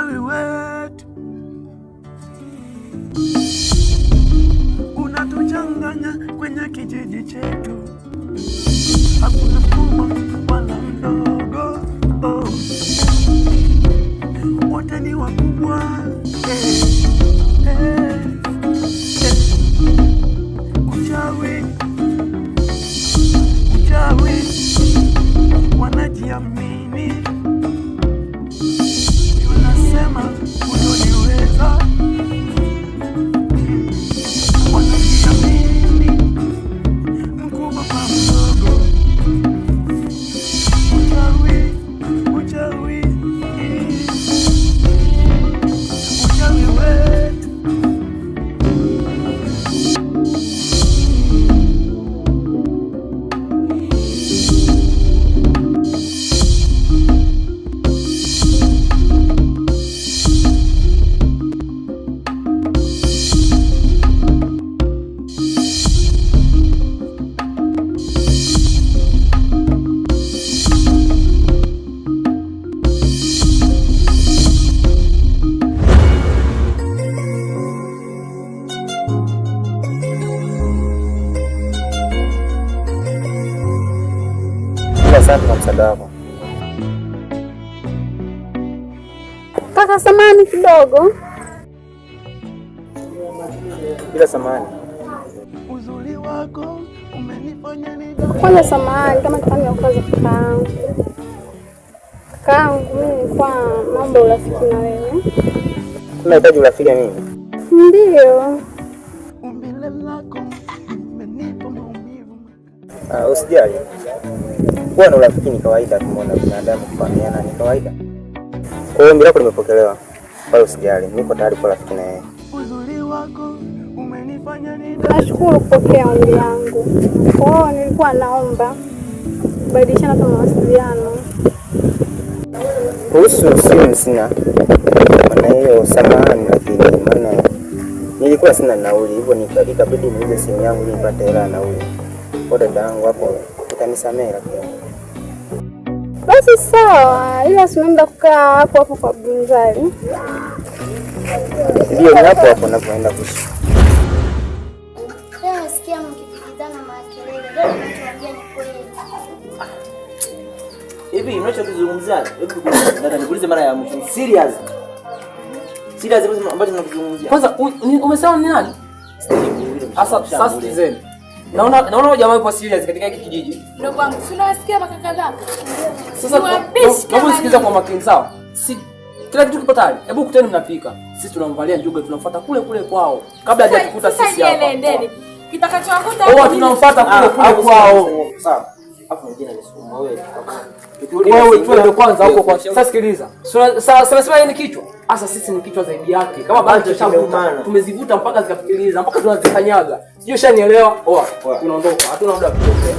uchawi wetu unatuchanganya kwenye kijiji chetu, hakuna mkubwa wala mdogo, wote ni wakubwa. Uchawi wanajiamini, unasema utoniweza. Wanajiamini mkubwa kwa mdogo. Uchawi wetu asante kwa msaada wako. Kaka, samani kidogo. Bila samani. Uzuri wako umenifanya kwanza samani kama kufanya kazi kakaangu. Kakaangu mimi nilikuwa naomba urafiki na wewe. Unahitaji urafiki na mimi? Ndio. Umbile lako umenipa maumivu. Usijali. Kuwa na urafiki ni kawaida, tumeona binadamu kufahamiana ni kawaida. Kwa hiyo ombi lako limepokelewa. Wala usijali, niko tayari kwa rafiki na yeye. Uzuri wako umenifanya nashukuru kupokea ombi langu. Kwa hiyo nilikuwa naomba kubadilishana kwa mawasiliano. Kuhusu simu sina. Maana hiyo samahani, lakini maana nilikuwa sina nauli, hivyo nikabidi niuze simu yangu ili nipate hela ya nauli. Kwa dada yangu hapo utanisamehe lakini. Basi sawa, ila tunaenda kukaa hapo kwa Bunzali. Ndio ni hapo napoenda kuishi. Leo nasikia mkipigana makelele. Leo mnachoongea ni kweli. Hivi unachokizungumzia? Hebu nataka nikuulize mara ya mwisho. Serious ambacho tunakizungumzia. Kwanza umesema ni nani? Sasa zeni. Naona jamaa yupo serious katika hiki kijiji. Ndugu wangu, unasikia baka kadhaa. Sasa hebu sikiliza kwa makini sawa? Si kila kitu kipo tayari. Hebu kuteni mnapika. Sisi tunamvalia njuga tunamfuata kule kwao. Kabla hajatukuta sisi hapa. Sasa endeni. Kitakachowakuta hapo. Tunamfuata kule kwao. Sawa. Hapo mwingine anasumbua wewe twende kwanza huko kwa. Sasa sikiliza. Sasa sema ni kichwa. Sasa sisi ni kichwa zaidi yake. Kama bado tumezivuta mpaka zikafikiriza mpaka tunazikanyaga. Sio shanielewa? Tunaondoka. Hatuna muda wa kuongea.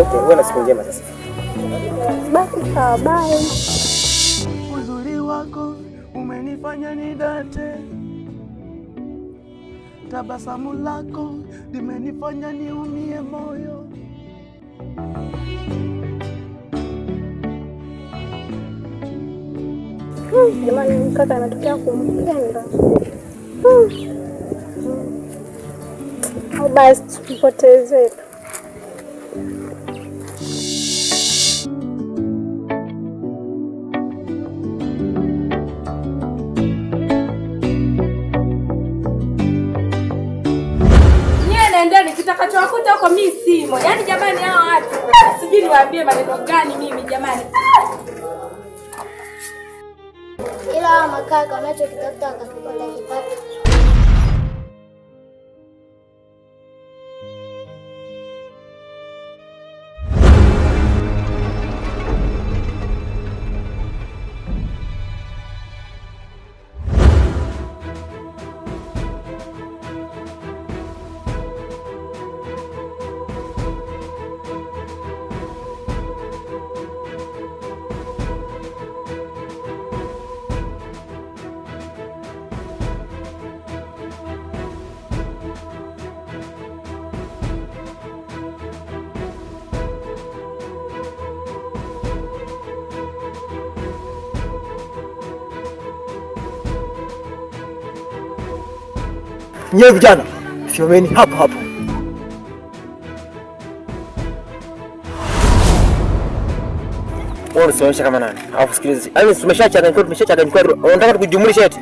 Okay, wewe na siku njema sasa. Basi sawa, bye. Uzuri wako umenifanya nidate. Tabasamu lako limenifanya niumie moyo. Jamani, kaka anatokea kumpenda. Au basi tupoteze. Endeni, kitakachowakuta huko mimi simo. Yaani jamani hao watu. Sijui niwaambie maneno gani mimi jamani. Ila makaka unachokitafuta akakipata kipata. Nyewe vijana, simameni hapo hapo. Wewe unaonyesha kama nani? Alafu sikiliza. Yaani tumeshachanganyika. Unataka tukujumulishe eti?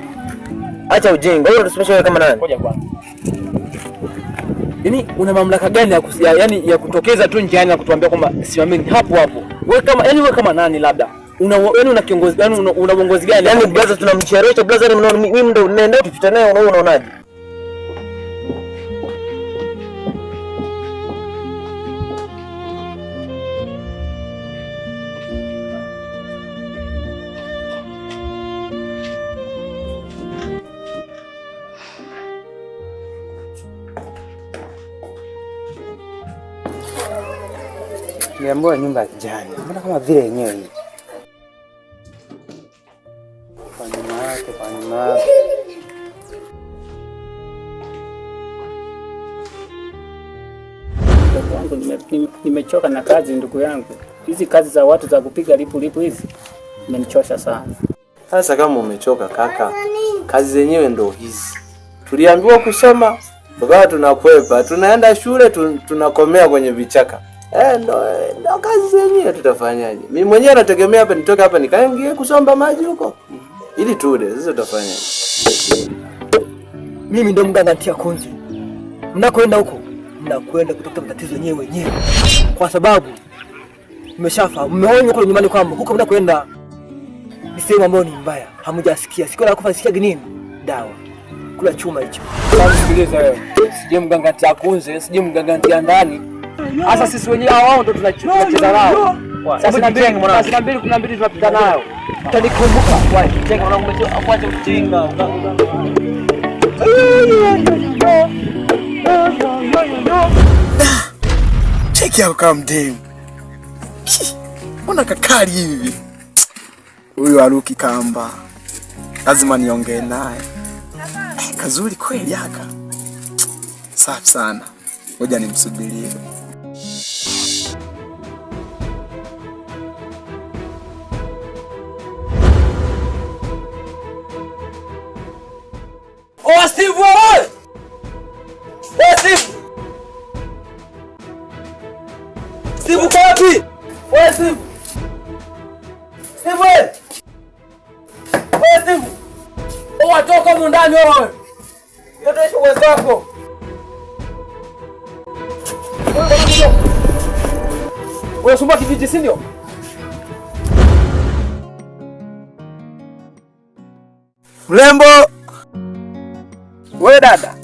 Acha ujinga. Wewe unaonyesha kama nani? Ngoja kwanza. Yaani una mamlaka gani ya kutokeza tu njiani na kutuambia kwamba simameni hapo hapo? Wewe kama nani labda? Una kiongozi gani? Una uongozi gani? Yaani blaza tunamcheresha blaza, mimi ndo naenda tupita naye, unaonaje? Niambiwa nyumba ya kijani. Mbona kama vile yenyewe hii? Kwa nyuma yake. Nimechoka na kazi ndugu yangu. Hizi kazi za watu za kupiga lipu hizi imenichosha sana. Sasa kama umechoka kaka, kazi zenyewe ndo hizi. Tuliambiwa kusoma, tukawa tunakwepa, tunaenda shule tunakomea kwenye vichaka. Ndo kazi zenyewe, tutafanyaje? Mimi mwenyewe nategemea hapa nitoke hapa nikaingie kusomba maji huko. Ili tude, sasa tutafanyaje? Mimi ndo mganga Ntia Kunzi. Mnakoenda huko, mnakwenda kutafuta matatizo wenyewe. Kwa sababu mmeshafahamu, mmeonywa kule nyumbani kwamba huko mnakoenda ni sehemu ambayo ni mbaya. Hamjasikia. Siku la kufa sikia nini? Dawa. Kula chuma hicho. Sikiliza wewe. Sije mganga Ntia Kunzi, sije mganga Ntia ndani. Sasa sisi wenyewe wao ndo tunacheza nao. Sasa na mbili kuna mbili tunapita nayo. Utanikumbuka. Wapi? Jenga mwanangu afuate ujinga. Cheki out kama mdemu. Mbona kakali hivi? Huyu Aruki Kamba. Lazima niongee naye. Kazuri kweli haka. Safi sana. Ngoja nimsubirie. Oh Steve wewe! Steve! Steve uko wapi? Wewe Steve! Steve wewe! Steve! Watoka huko ndani wewe. Ndio uwezo wako. Wewe sumba kijiji si ndio? Mrembo! Wewe dada.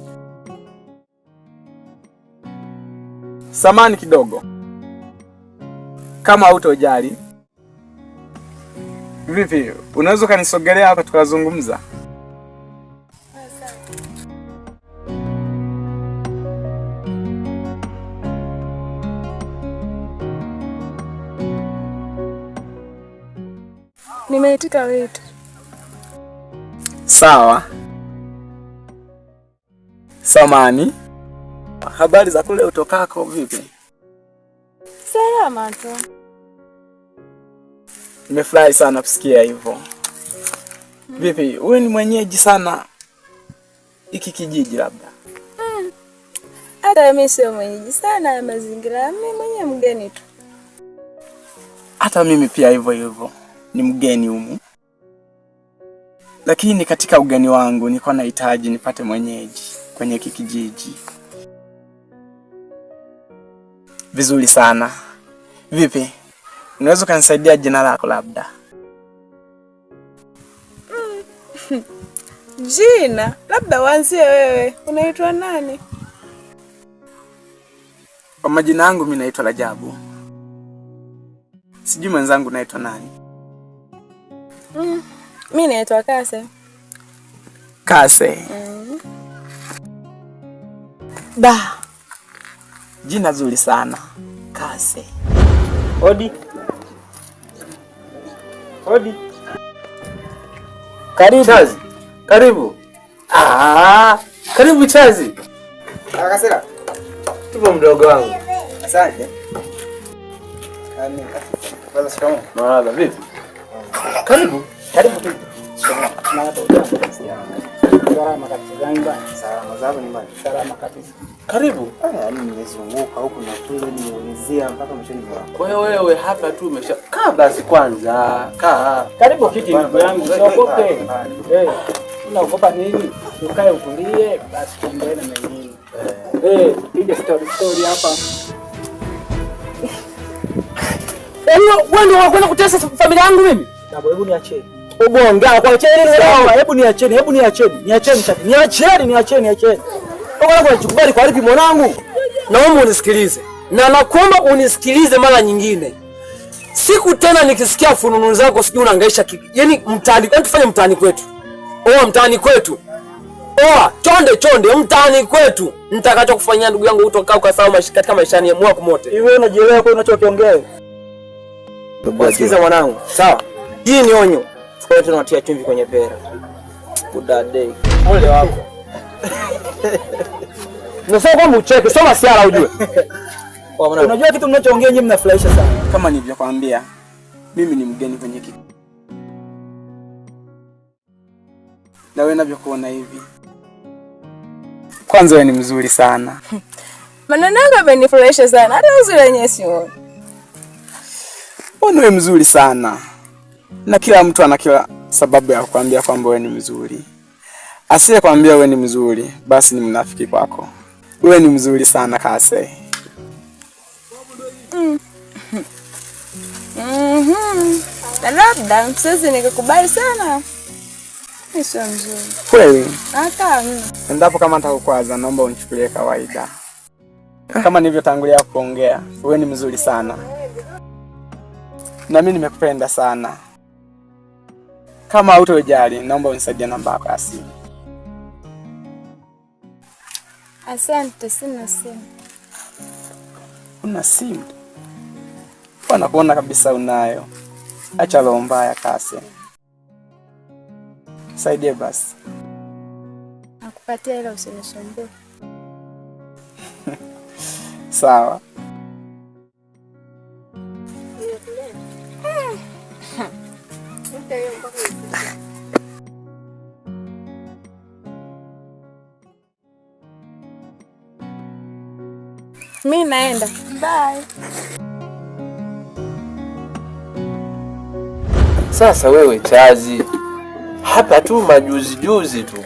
Samani kidogo. Kama hutojali. Vipi? Unaweza kanisogelea hapa tukazungumza? Nimeitika wito. Sawa. Samani. Habari za kule utokako vipi? Salama tu. Nimefurahi sana kusikia hivyo. Vipi, wewe ni mwenyeji sana hiki kijiji labda? Hata mimi sio mwenyeji sana ya mazingira, mimi mwenyewe mgeni tu. Hata mimi pia hivyo. Ni mgeni humu. Lakini katika ugeni wangu nilikuwa nahitaji nipate mwenyeji kwenye hiki kijiji. Vizuri sana. Vipi? Unaweza kunisaidia jina lako labda? Jina? Labda uanzie wewe. Unaitwa nani? Kwa majina yangu mimi naitwa Rajabu. Sijui mwenzangu naitwa nani? Mimi naitwa Kase. Kase. Jina zuri sana. Kase. Hodi. Karibu. Chazi. Karibu. Karibu Chazi. Akasema. Tupo mdogo wangu. Asante. Kwanza shikamoo. Marahaba, vipi? Karibu. Karibu tu. Shikamoo. salama kabisa. Zanzibar. Salama zangu ni mbali. Salama kabisa. Karibu. Yaani nimezunguka huku na kule nimeulizia mpaka mshoni wako. Kwa hiyo wewe hapa tu kaa basi kwanza. Kaa. Karibu kiti ndugu yangu. Usiogope. Unaogopa nini? Ukae utulie basi tuendelee na mengine. Piga story hapa. Wewe ndio unakwenda kutesa familia yangu mimi? Dabo, hebu niachie. Ubonga kwa cheni sawa, hebu niacheni. Niacheni. Wewe unachukubali kwa lipi mwanangu? Naomba unisikilize. Na nakuomba unisikilize mara nyingine. Siku tena nikisikia fununu zako sijui unahangaisha yaani mtaani, tufanye mtaani kwetu. Mtaani kwetu. Chonde mtaani kwetu. Nitakacho kufanyia ndugu yangu utokaa kwa sawa katika maishani mwako mote. Hivi wewe unajielewa kwa unachokiongea? Sikiliza mwanangu. Sawa. Hii ni onyo. Kwa hiyo tunatia chumvi kwenye pera. Good day. Ole wako. Nasema kwamba ucheke, soma siara ujue. Unajua kitu mnachoongea nyinyi mnafurahisha sana. Kama nilivyokuambia, mimi ni mgeni kwenye kitu. Na wewe unavyokuona hivi. Kwanza wewe ni mzuri sana. Maneno yako yamenifurahisha sana. Hata uzuri wenyewe sioni. Wewe mzuri sana. Na kila mtu ana kila sababu ya kukwambia kwamba wewe ni mzuri. Asiye kwambia wewe ni mzuri, basi ni mnafiki kwako. Wewe ni mzuri sana Kase. Labda msezi nikikubali sana. Sio mzuri. Kweli? Hata mimi. Endapo kama nitakukwaza, naomba unichukulie kawaida. Kama nilivyotangulia kuongea, wewe ni mzuri sana. Na mimi nimekupenda sana. Kama hutojali, naomba unisaidie namba yako ya simu. Asante, sina simu. Una simu? Bwana kuona kabisa unayo. Acha roho mbaya Kase. Saidie basi. Nakupatia ile usinisumbue. Sawa. Mimi naenda. Bye. Sasa wewe Chazi, hapa tu majuzi tu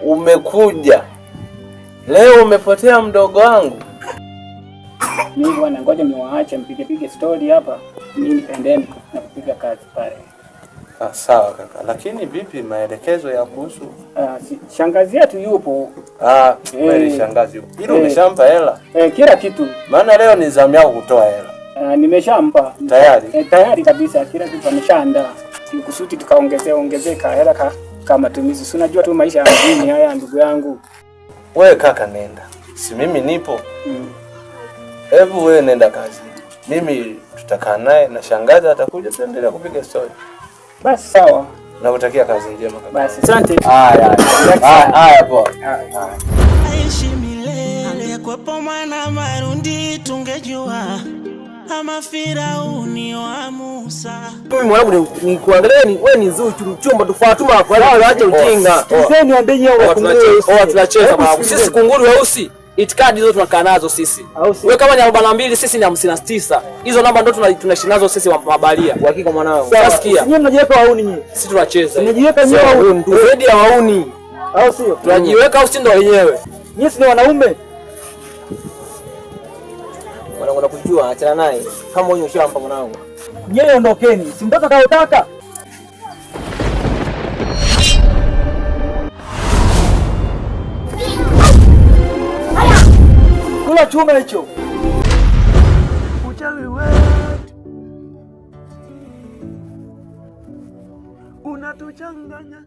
umekuja, leo umepotea mdogo wangu. Mimi bwana, ngoja niwaache mpige story hapa, mimi nipendeni na kupiga kazi pale. Sawa kaka, lakini vipi maelekezo ya kuhusu? Shangazi yetu yupo. Kweli shangazi yupo. Hilo umeshampa hela? Kila kitu. Maana leo ni zamu yako kutoa hela. Nimeshampa. Tayari? Tayari kabisa, kila kitu ameshaandaa. Kusudi tukaongezeka hela kama matumizi. Si unajua tu maisha ya mjini haya ndugu yangu. Wewe kaka nenda. Si mimi nipo. Hebu wewe nenda kazi. Mimi tutakaa naye na shangazi atakuja tuendelee kupiga story. Basi sawa. Nakutakia kazi njema kaka. Basi asante. Haya poa. Aishi milele kwa pomana marundi tungejua ama Firauni wa Musa. Mimi mwanangu ni kuangalia wewe ni nzuri mchumba tufuatuma kwa leo acha ujinga. Sisi ni andeni hao tunacheza mwanangu. Sisi kunguru weusi. Itikadi zote tunakaa nazo sisi. Wewe kama ni 42 sisi ni 59. Hizo namba ndio tunaishi nazo sisi mabalia. Uhakika mwanangu. Unasikia? Nyinyi mnajiweka wauni nyinyi. Sisi tunacheza. Mnajiweka nyinyi wauni. Zaidi ya wauni. Au sio? Tunajiweka au si ndio wenyewe? Nyinyi ni wanaume. Mwanangu nakujua, achana naye. Kama wewe ushampa mwanangu. Nyinyi ondokeni. Si mtoka kaotaka. Kula chuma hicho. Uchawi wetu unatuchanganya.